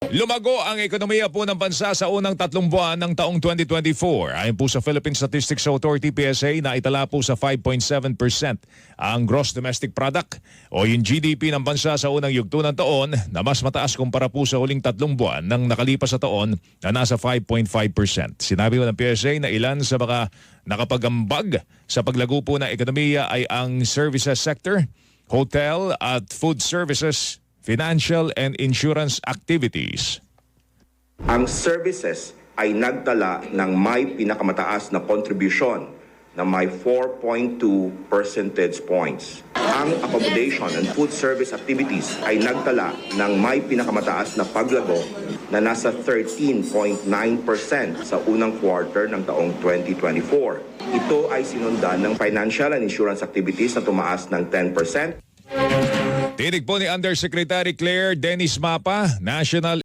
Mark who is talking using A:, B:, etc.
A: Lumago ang ekonomiya po ng bansa sa unang 3 buwan ng taong 2024. Ayon po sa Philippine Statistics Authority PSA na itala po sa 5.7% ang Gross Domestic Product o yung GDP ng bansa sa unang yugto ng taon na mas mataas kumpara po sa huling 3 buwan ng nakalipas sa taon na nasa 5.5%. Sinabi po ng PSA na ilan sa mga nakapagambag sa paglago po ng ekonomiya ay ang services sector, hotel at food services, financial and insurance activities.
B: Ang services ay nagtala ng may pinakamataas na kontribusyon na may 4.2 percentage points. Ang accommodation and food service activities ay nagtala ng may pinakamataas na paglago na nasa 13.9% sa unang quarter ng taong 2024. Ito ay sinundan ng financial and insurance activities na tumaas ng 10%.
A: Tinig po ni Undersecretary Claire Dennis Mapa, National